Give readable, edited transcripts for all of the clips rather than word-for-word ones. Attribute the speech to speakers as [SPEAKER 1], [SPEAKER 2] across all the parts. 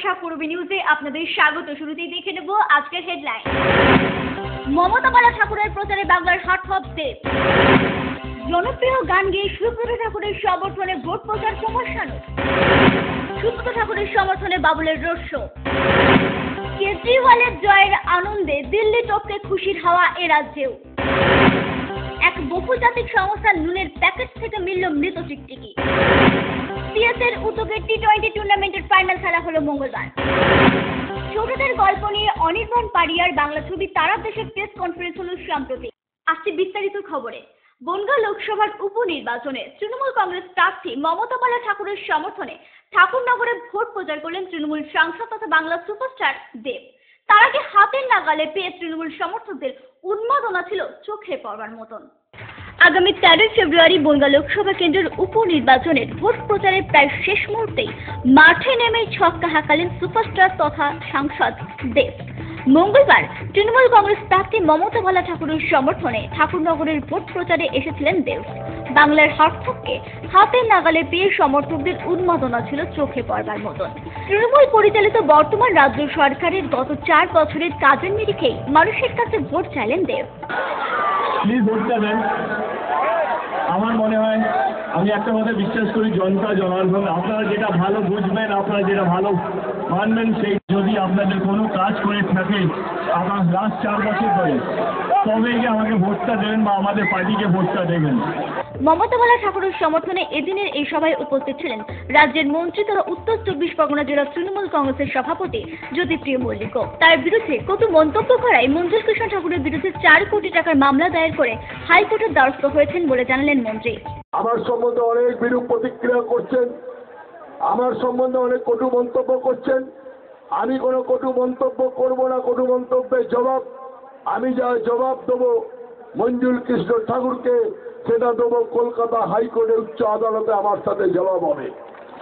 [SPEAKER 1] নমস্কার, পূর্বী নিউজে আপনাদের স্বাগত। শুরুতেই দেখে নেব আজকের হেডলাইন। মমতা বালা ঠাকুরের প্রচারে বাংলার হাটহব দেব। জনপ্রিয় গান গেয়ে সুব্রত ঠাকুরের সমর্থনে ভোট প্রচার কুমার শানু। সুব্রত ঠাকুরের সমর্থনে বাবুলের রোড শো। কেজরিওয়ালের জয়ের আনন্দে দিল্লি টপকে খুশির হাওয়া এ রাজ্যেও। এক বহুজাতিক সংস্থা নুনের প্যাকেট থেকে মিলল মৃত টিকটিকি। সিএসের উদ্যোগে টি20 টুর্নামেন্টের ফাইনাল খেলা হলো মঙ্গলবার। ছোটদের গল্প নিয়ে অনির্বাণ পারিয়ার বাংলা ছবি তারা দেশের প্রেস কনফারেন্স হলো সম্প্রতি। আসছে বিস্তারিত খবরে। বনগাঁ লোকসভার উপনির্বাচনে তৃণমূল কংগ্রেস প্রার্থী মমতা বালা ঠাকুরের সমর্থনে ঠাকুরনগরে ভোট প্রচার করলেন তৃণমূল সাংসদ তথা বাংলা সুপারস্টার দেব। তার আগে হাতের নাগালে পেয়ে তৃণমূল সমর্থকদের উন্মাদনা ছিল চোখে পড়বার মতন। আগামী 13 ফেব্রুয়ারি বনগাঁ লোকসভা কেন্দ্রের উপনির্বাচনের ভোট প্রচারের প্রায় শেষ মুহূর্তেই মাঠে নেমে ছক্কা হাঁকালেন সুপারস্টার তথা সাংসদ দেব। মঙ্গলবার তৃণমূল কংগ্রেস প্রার্থী মমতা বালা ঠাকুরের সমর্থনে ঠাকুরনগরের ভোট প্রচারে এসেছিলেন দেব। বাংলার হাটথকে হাতের নাগালে পেয়ে সমর্থকদের উন্মাদনা ছিল চোখে পড়বার মতন। তৃণমূল পরিচালিত বর্তমান রাজ্য সরকারের গত 4 বছরের কাজের নিরিখেই মানুষের কাছে ভোট চাইলেন দেব।
[SPEAKER 2] আমার মনে হয় আমি একটা কথা বিশ্বাস করি, জনতা জনার্দন আপনারা যেটা ভালো বুঝবেন, আপনারা যেটা ভালো মানবেন, সেই যদি আপনাদের কোনো কাজ করে থাকে আমার লাস্ট 4 বছর ধরে, তবে গিয়ে আমাকে ভোটটা দেবেন বা আমাদের পার্টিকে ভোটটা দেবেন।
[SPEAKER 1] মমতা বালা ঠাকুরের সমর্থনে এদিনের এই সভায় উপস্থিত ছিলেন রাজ্যের মন্ত্রী তথা উত্তর 24 পরগনা জেলা তৃণমূল কংগ্রেসের সভাপতি জ্যোতিপ্রিয় মল্লিকও। তার বিরুদ্ধে কটু মন্তব্য করায় মঞ্জুল কৃষ্ণ ঠাকুরের বিরুদ্ধে 4 কোটি টাকার মামলা দায়ের করে হাইকোর্টের দ্বারস্থ হয়েছেন বলে জানালেন মন্ত্রী।
[SPEAKER 3] আমার সম্বন্ধে অনেক বিরূপ প্রতিক্রিয়া করছেন, আমার সম্বন্ধে অনেক কটু মন্তব্য করছেন। আমি কোনো কটু মন্তব্য করব না। কটু মন্তব্যের জবাব আমি যা জবাব দেবো মঞ্জুল কৃষ্ণ ঠাকুরকে, সেটা দেবো কলকাতা হাইকোর্টে, উচ্চ আদালতে আমার সাথে জবাব হবে।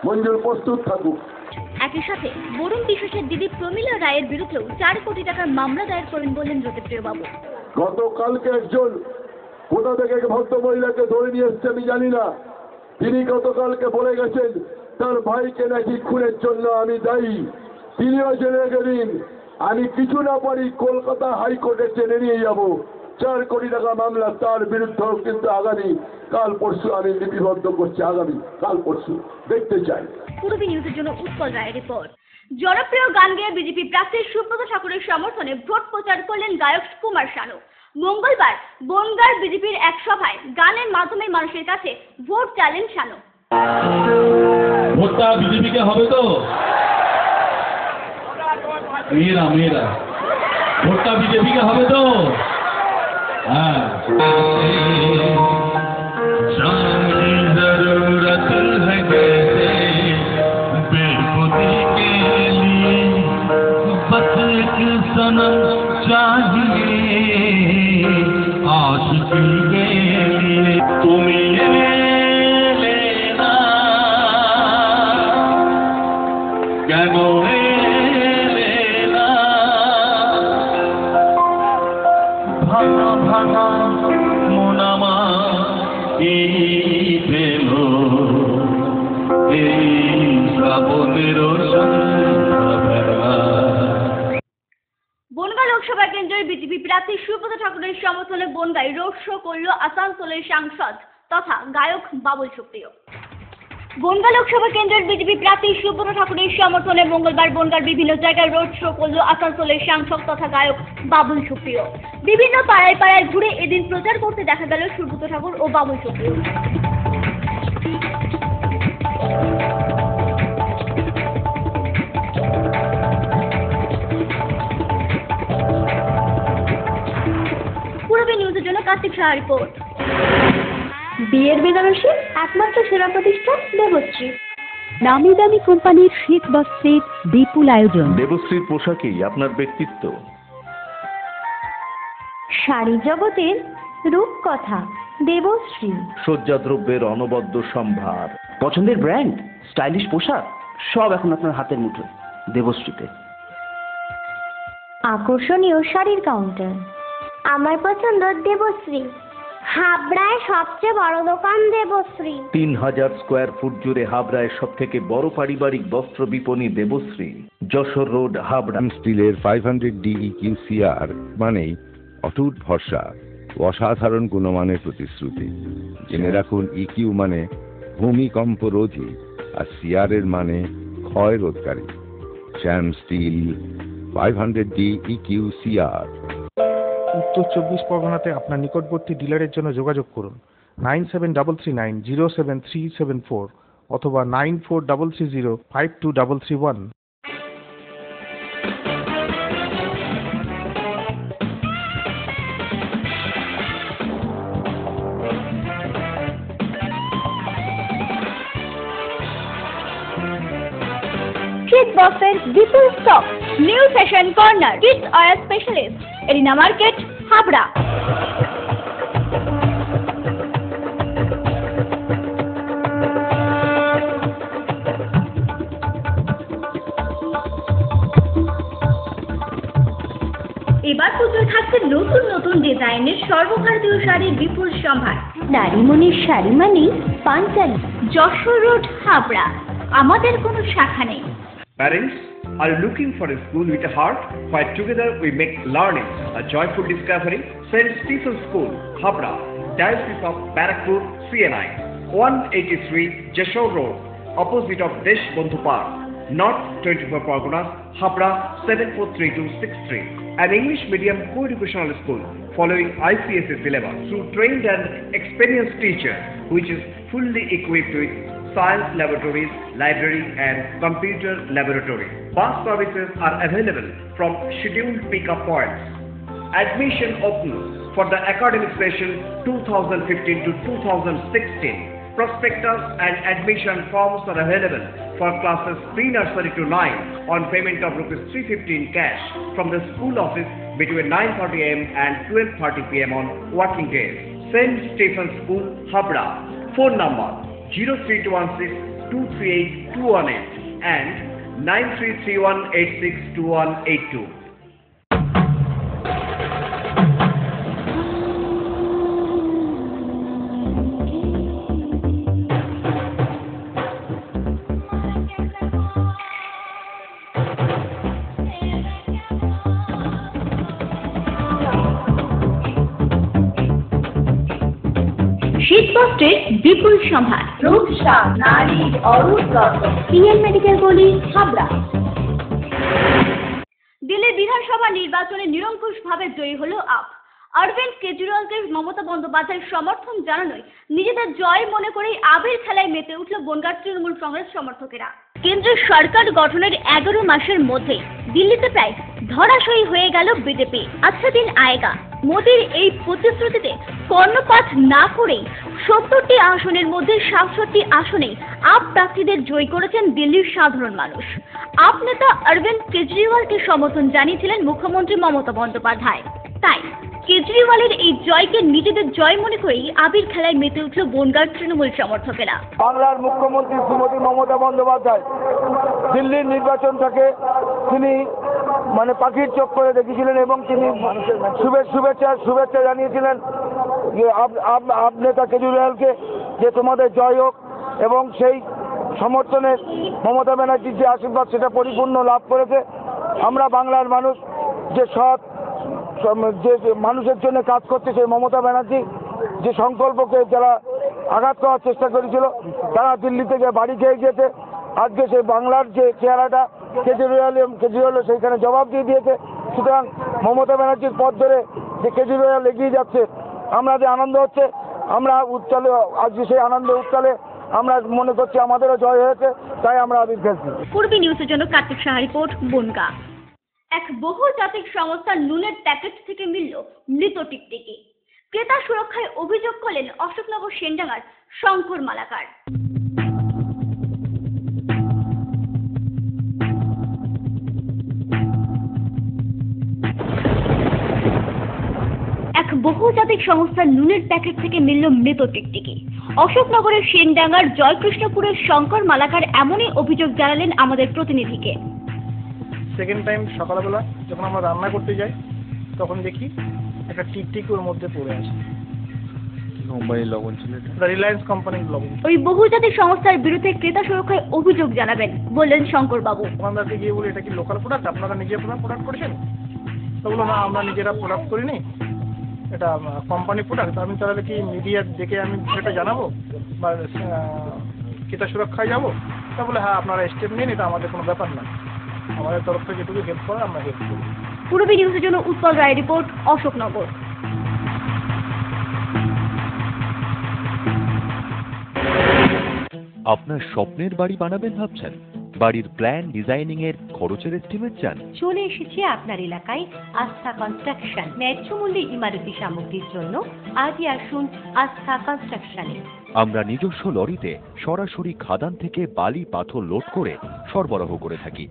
[SPEAKER 3] মঞ্জুল প্রস্তুত থাকুক।
[SPEAKER 1] একই সাথে বরুণ বিশ্বাসের দিদি প্রমীলা রায়ের বিরুদ্ধেও 4 কোটি টাকার মামলা দায়ের করেন বললেন জ্যোতিপ্রিয় বাবু।
[SPEAKER 3] গতকালকে একজন কোথা থেকে ভদ্র মহিলাকে ধরে নিয়ে এসছে আমি জানি না, তিনি গতকালকে বলে গেছেন তার ভাইকে নাকি খুনের জন্য আমি দায়ী। তিনিও জেনে গেলেন আমি কিছু না পারি কলকাতা হাইকোর্টে টেনে নিয়ে যাব। 4 কোটি টাকা মামলা তার বিরুদ্ধেও কিন্তু আগামী কাল পরশু আমি লিপিবদ্ধ করছি। আগামী কাল পরশু দেখতে চাই।
[SPEAKER 1] পূর্বী নিউজের জন্য উৎপল রায়ের রিপোর্ট। জনপ্রিয় গান গেয়ে বিজেপি প্রার্থী সুব্রত ঠাকুরের সমর্থনে ভোট প্রচার করলেন গায়ক কুমার শানু। মঙ্গলবার বনগাঁর বিজেপির এক সভায় গানের মাধ্যমে মানুষের কাছে ভোট চাইলেন শানু।
[SPEAKER 2] ভোটটা বিজেপিকে হবে তো? মেয়েরা ভোটটা বিজেপিকে হবে তো? হ্যাঁ।
[SPEAKER 4] जरूरत है कैसे बेखुदी के लिए बस एक सनम चाहिए आशिकी के लिए तुम्हें लेना কেন लेना ভাঙা ভাঙা মোনামা
[SPEAKER 1] বনগাঁ লোকসভা কেন্দ্রের বিজেপি প্রার্থী সুব্রত ঠাকুরের সমর্থনে বনগাঁয় রোড শো করল আসানসোলের সাংসদ তথা গায়ক বাবুল সুপ্রিয়। বনগাঁ লোকসভা কেন্দ্রের বিজেপি প্রার্থী সুব্রত ঠাকুরের সমর্থনে মঙ্গলবার বনগাঁর বিভিন্ন জায়গায় রোড শো করল আসানসোলের সাংসদ তথা গায়ক বাবুল সুপ্রিয়। বিভিন্ন পাড়ায় পাড়ায় ঘুরে এদিন প্রচার করতে দেখা গেল সুব্রত ঠাকুর ও বাবুল সুপ্রিয়। পূর্বী নিউজের জন্য কার্তিক সাহা রিপোর্ট।
[SPEAKER 5] বিয়ের বেনারসি একমাত্র সেরা প্রতিষ্ঠান দেবশ্রী। নামি দামি কোম্পানির শীত বস্ত্রের বিপুল আয়োজন।
[SPEAKER 6] দেবশ্রীর পোশাকেই আপনার ব্যক্তিত্ব।
[SPEAKER 5] শাড়ি জগতের রূপকথা দেবশ্রী।
[SPEAKER 6] সজ্জাদ্রব্যের অনবদ্য সম্ভার।
[SPEAKER 7] পছন্দের ব্র্যান্ড, স্টাইলিশ পোশাক সব এখন আপনার হাতের মুঠোয় দেবশ্রীতে।
[SPEAKER 5] আকর্ষণীয় শাড়ির কাউন্টার। আমার পছন্দ দেবশ্রী।
[SPEAKER 1] হাবড়ায় সবচেয়ে বড় দোকান দেবশ্রী।
[SPEAKER 6] 3000 স্কোয়ার ফুট জুড়ে হাবড়ায় সব থেকে বড় পারিবারিক বস্ত্র বিপণী দেবশ্রী, যশোর রোড, হাবড়া।
[SPEAKER 8] স্টিলের 500D EQCR মানেই অটুট ভরসা, অসাধারণ গুণমানের প্রতিশ্রুতি। জেনে রাখুন, EQ মানে ভূমিকম্প রোধী, আর CR এর মানে ক্ষয় রোধকারী। শ্যাম স্টিল 500D EQCR।
[SPEAKER 9] উত্তর 24 পরগনাতে আপনার নিকটবর্তী ডিলারের জন্য যোগাযোগ করুন 9733907374 অথবা 9433052331।
[SPEAKER 5] শীত বস্ত্রের বিপুল stock, new fashion corner, kids wear specialist, arena market, Habra. এবার পুজোয় থাকছে নতুন নতুন ডিজাইনের সর্বভারতীয় শাড়ির বিপুল সম্ভার। নারীমণির শাড়ি মানেই পাঞ্জাবি। যশোর রোড, হাবড়া। আমাদের কোনো শাখা নেই।
[SPEAKER 10] Parents, are you looking for a school with a heart where together we make learning a joyful discovery? St. Stephen's School, Habra, Diocese of Barakpur, CNI, 183 Jashore Road, opposite of Desh Bandhu Park, North 24 Parganas, Habra 743263. An English medium co-educational school following ICSE syllabus through trained and experienced teachers, which is fully equipped with science laboratories, library and computer laboratory. Bus services are available from scheduled pick-up points. Admission open for the academic session 2015 to 2016. Prospectus and admission forms are available for classes pre-nursery to 9 on payment of ₹350 in cash from the school office between 9:30 am and 12:30 pm on working days. St. Stephen's School, Habra. Phone number 03216-238-218 and 9331862182.
[SPEAKER 5] শীতবস্ত্রের বিপুল সম্ভার, রূপসা, নারীর অরূপ রত্ন, PN medical গলি, হাবড়া। দিল্লি বিধানসভা নির্বাচনে নিরঙ্কুশভাবে জয়ী হলো up. Aurobindo কেজরিওয়ালকে Mamata বন্দ্যোপাধ্যায়ের সমর্থন জানানোয় নিজেদের জয় মনে করেই আবির খেলায় মেতে উঠল বনগাঁ তৃণমূল কংগ্রেস সমর্থকেরা। কেন্দ্রের সরকার গঠনের 11 মাসের মধ্যেই দিল্লিতে প্রায় ধরাশয়ী হয়ে গেল বিজেপি। আচ্ছা দিন আয়েগা। মোদীর এই প্রতিশ্রুতিতে কর্ণপাত না করেই 70টি আসনের মধ্যে 67টি আসনেই আপ প্রার্থীদের জয়ী করেছেন দিল্লির সাধারণ মানুষ। আপ নেতা অরবিন্দ কেজরিওয়ালকে সমর্থন জানিয়েছিলেন মুখ্যমন্ত্রী মমতা বন্দ্যোপাধ্যায়। তাই কেজরিওয়ালের এই জয়কে নিজেদের জয় মনে করেই আবির খেলায় মেতে উঠল বনগাঁর তৃণমূল সমর্থকেরা।
[SPEAKER 11] বাংলার মুখ্যমন্ত্রী শ্রীমতী মমতা বন্দ্যোপাধ্যায় দিল্লির নির্বাচনটাকে তিনি পাখির চোখ করে দেখেছিলেন এবং তিনি শুভেচ্ছা জানিয়েছিলেন যে আপ নেতা কেজরিওয়ালকে যে তোমাদের জয় হোক, এবং সেই সমর্থনের মমতা ব্যানার্জির যে আশীর্বাদ সেটা পরিপূর্ণ লাভ করেছে। আমরা বাংলার মানুষ যে সৎ যে মানুষের জন্য কাজ করছে, সেই মমতা ব্যানার্জি যে সংকল্পকে যারা আঘাত করার চেষ্টা করেছিল তারা দিল্লি থেকে বাড়ি খেয়ে গিয়েছে। আজকে সেই বাংলার যে চেহারাটা কেজরিওয়াল সেইখানে জবাব দিয়ে দিয়েছে। সুতরাং মমতা ব্যানার্জির পথ ধরে যে কেজরিওয়াল এগিয়ে যাচ্ছে, আমরা যে আনন্দ হচ্ছে, আমরা উচ্চালে আজকে সেই আনন্দ উচ্চালে আমরা মনে করছি আমাদেরও জয় হয়েছে, তাই আমরা আবির খেলছি।
[SPEAKER 5] পূর্বী নিউজের জন্য কার্তিক সাহা রিপোর্ট, বনগাঁ। এক বহুজাতিক সংস্থার নুনের প্যাকেট থেকে মিলল মৃত টিকটিকি। ক্রেতা সুরক্ষায় অভিযোগ করলেন অশোকনগর সেনডাঙ্গার শঙ্কর মালাকার। এক বহুজাতিক সংস্থার নুনের প্যাকেট থেকে মিলল মৃত টিকটিকি। অশোকনগরের সেনডাঙ্গার জয়কৃষ্ণপুরের শঙ্কর মালাকার এমনই অভিযোগ জানালেন আমাদের প্রতিনিধিকে।
[SPEAKER 9] সেকেন্ড টাইম সকালবেলা যখন আমরা রান্না করতে যাই তখন দেখি একটা টিকটিকি ওর মধ্যে পড়ে আছে। কোম্পানির লবণ ছিল, রিলায়েন্স কোম্পানির লবণ।
[SPEAKER 5] ওই বহুজাতিক সংস্থার বিরুদ্ধে ক্রেতা সুরক্ষায় অভিযোগ জানাবেন বললেন শঙ্করবাবু।
[SPEAKER 9] দোকানদারকে গিয়ে বলি এটা কি লোকাল প্রোডাক্ট, আপনারা নিজেরা প্রোডাক্ট করেছেন? তো বললো না, আমরা নিজেরা প্রোডাক্ট করিনি, এটা কোম্পানি প্রোডাক্ট। আমি তাহলে কি মিডিয়া দেখে আমি সেটা জানাবো বা ক্রেতা সুরক্ষায় যাবো? তা বলে হ্যাঁ আপনারা স্টেপ নিন, এটা আমাদের কোনো ব্যাপার না, আমাদের তরফ থেকে যেটুকু হেল্প করার আমরা হেল্প করি।
[SPEAKER 5] পূর্বী নিউজের জন্য উৎপল রায় রিপোর্ট, অশোকনগর।
[SPEAKER 12] আপনার স্বপ্নের বাড়ি বানাবেন ভাবছেন? বাড়ির প্ল্যান ডিজাইনিং এর খরচের এস্টিমেট চান?
[SPEAKER 13] চলে এসেছে আপনার এলাকায় আস্থা কনস্ট্রাকশন। ন্যায্য মূল্যে ইমারতি সামগ্রীর জন্য আজই আসুন আস্থা কনস্ট্রাকশনে।
[SPEAKER 12] আমরা নিজস্ব লরিতে সরাসরি খাদান থেকে বালি পাথর লোড করে সরবরাহ করে থাকি।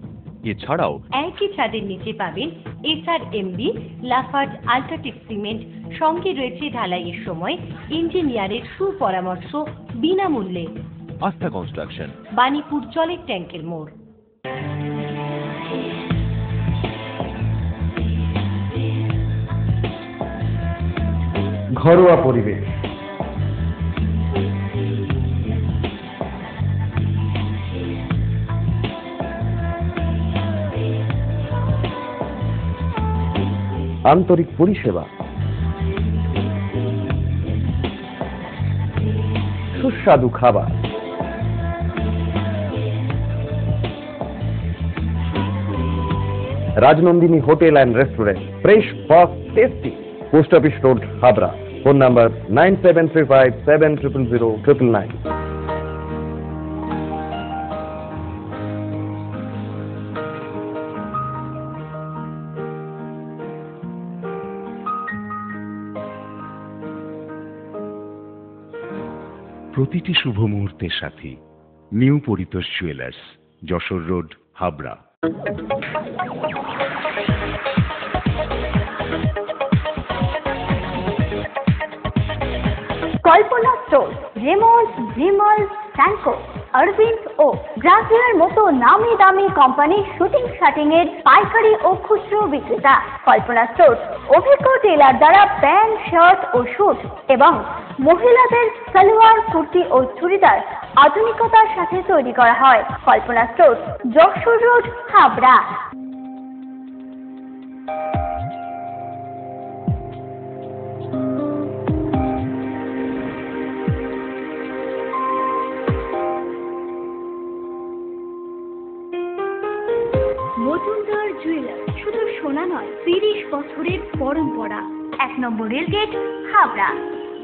[SPEAKER 12] এছাড়াও
[SPEAKER 13] একই ছাদের নিচে পাবেন SRMB, লাফার্জ আল্ট্রাটেক সিমেন্ট, সঙ্গে রয়েছে ঢালাইয়ের সময় ইঞ্জিনিয়ারের সুপরামর্শ বিনামূল্যে।
[SPEAKER 12] আস্থা কনস্ট্রাকশন,
[SPEAKER 13] বাণীপুর জলের ট্যাঙ্কের মোড়।
[SPEAKER 14] ঘরোয়া পরিবেশ, আন্তরিক পরিষেবা, সুস্বাদু খাবার, Rajnandini hotel and restaurant, fresh, fast, tasty. Post office road, Habra. Phone number 9735700999।
[SPEAKER 8] প্রতিটি শুভ মুহূর্তের সাথী new Paritosh jewellers, Jessore road, Habra.
[SPEAKER 5] Kalpana store, Raymond, Vimal, স্যানকো, অরবিন্দ ও গ্রাসিয়ার মতো নামি দামি কোম্পানির শুটিং শাটিং এর পাইকারি ও খুচরো বিক্রেতা। কল্পনা স্টোর অভিজ্ঞ টেলার দ্বারা প্যান্ট, শার্ট ও স্যুট এবং মহিলাদের সালোয়ার, কুর্তি ও চুড়িদার আধুনিকতার সাথে তৈরি করা হয়। Kalpana store, Jessore road, Habra. Majumdar jeweller, শুধু সোনা নয়, 30 বছরের পরম্পরা। 1 number rail gate, Habra.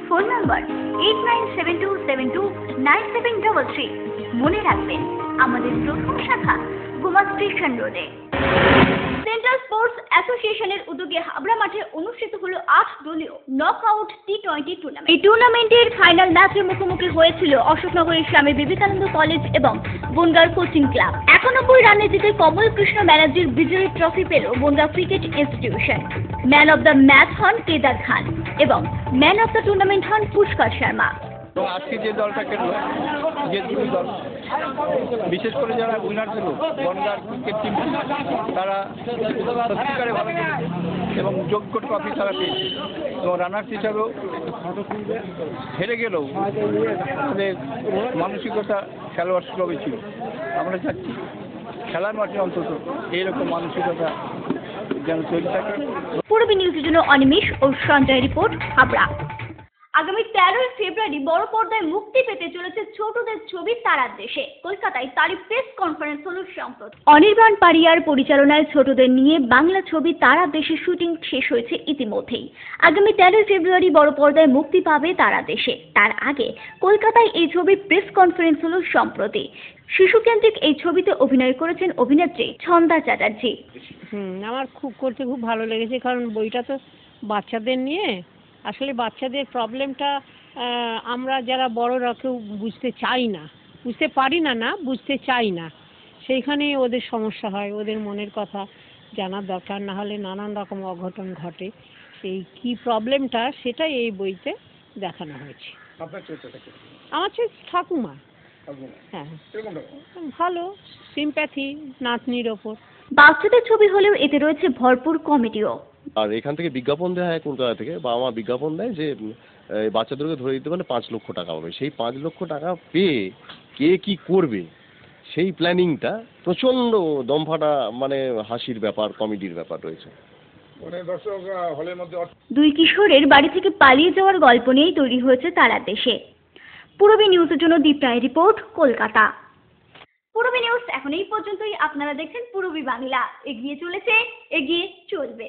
[SPEAKER 5] Phone number 8972729733। মনে রাখবেন, আমাদের প্রথম শাখা গোমা স্টেশন রোডে। সেন্ট্রাল স্পোর্টস অ্যাসোসিয়েশনের উদ্যোগে হাবড়া মাঠে অনুষ্ঠিত হলো 8 দলীয় নকআউট টি20 টুর্নামেন্ট। এই টুর্নামেন্টের ফাইনাল ম্যাচে মুখোমুখি হয়েছিল অশোকনগরের স্বামী বিবেকানন্দ কলেজ এবং বনগাঁ কোচিং ক্লাব। 91 রানে জিতে কমল কৃষ্ণ ব্যানার্জির বিজয়ী ট্রফি পেল Bongaon cricket institution. Man of the match হন কেদার খান এবং ম্যান অব দ্য টুর্নামেন্ট হন পুষ্কর শর্মা।
[SPEAKER 15] আজকে যে দলটা খেললো, যে দুই দল, বিশেষ করে যারা উইনার ছিল বনগাঁ ক্রিকেট টিম, তারা সত্যিকারে ভালো খেলেছে এবং যোগ্য ট্রফি তারা পেয়েছে। এবং রানার্স হিসাবেও হেরে গেলেও তাদের মানসিকতা খেলোয়াড় সুলভে ছিল। আমরা চাচ্ছি খেলার মাঠে অন্তত এইরকম মানসিকতা যেন তৈরি থাকে।
[SPEAKER 5] পূর্বী নিউজের জন্য অনিমেষ ও সঞ্জয় রিপোর্ট, হাবড়া। আগামী 13 ফেব্রুয়ারি বড় পর্দায় মুক্তি পেতে চলেছে ছোটদের ছবি তারার দেশে। কলকাতায় তারই প্রেস কনফারেন্স হলো সম্প্রতি। অনির্বাণ পারিয়ার পরিচালনায় ছোটদের নিয়ে বাংলা ছবি তারা দেশে শুটিং শেষ হয়েছে ইতিমধ্যেই। আগামী 13 ফেব্রুয়ারি বড় পর্দায় মুক্তি পাবে তারা দেশে। তার আগে কলকাতায় এই ছবির প্রেস কনফারেন্স হলো সম্প্রতি। শিশুকেন্দ্রিক এই ছবিতে অভিনয় করেছেন অভিনেত্রী ছন্দা চ্যাটার্জি।
[SPEAKER 16] আমার করতে খুব ভালো লেগেছে, কারণ বইটা তো বাচ্চাদের নিয়ে। আসলে বাচ্চাদের প্রবলেমটা আমরা যারা বড়রা কেউ বুঝতে চাই না, বুঝতে পারি না, বুঝতে চাই না। সেইখানেই ওদের সমস্যা হয়, ওদের মনের কথা জানার দরকার, না হলে নানান রকম অঘটন ঘটে। সেই কি প্রবলেমটা সেটাই এই বইতে দেখানো হয়েছে। আমার হচ্ছে ঠাকুমা। হ্যাঁ, ভালো সিম্প্যাথি নাতনির ওপর।
[SPEAKER 5] বাচ্চাদের ছবি হলেও এতে রয়েছে ভরপুর কমেডিও।
[SPEAKER 17] আর এখান থেকে বিজ্ঞাপন দেওয়া হয় কলকাতা থেকে, বাবা মা বিজ্ঞাপন দেয় যে এই বাচ্চাদেরকে ধরে দিতে পারলে 5 লক্ষ টাকা পাবে। সেই 5 লক্ষ টাকা পেয়ে কে কি করবে সেই প্ল্যানিংটা প্রচণ্ড দমফাটা, মানে হাসির ব্যাপার, কমেডির ব্যাপার রয়েছে।
[SPEAKER 5] দুই কিশোরের বাড়ি থেকে পালিয়ে যাওয়ার গল্প নিয়েই তৈরি হয়েছে তারা দেশে। পূরবী নিউজের জন্য দীপ রায় রিপোর্ট, কলকাতা। পূরবী নিউজ এখন এই পর্যন্তই। আপনারা দেখছেন পূরবী বাংলা। এগিয়ে চলেছে, এগিয়ে চলবে।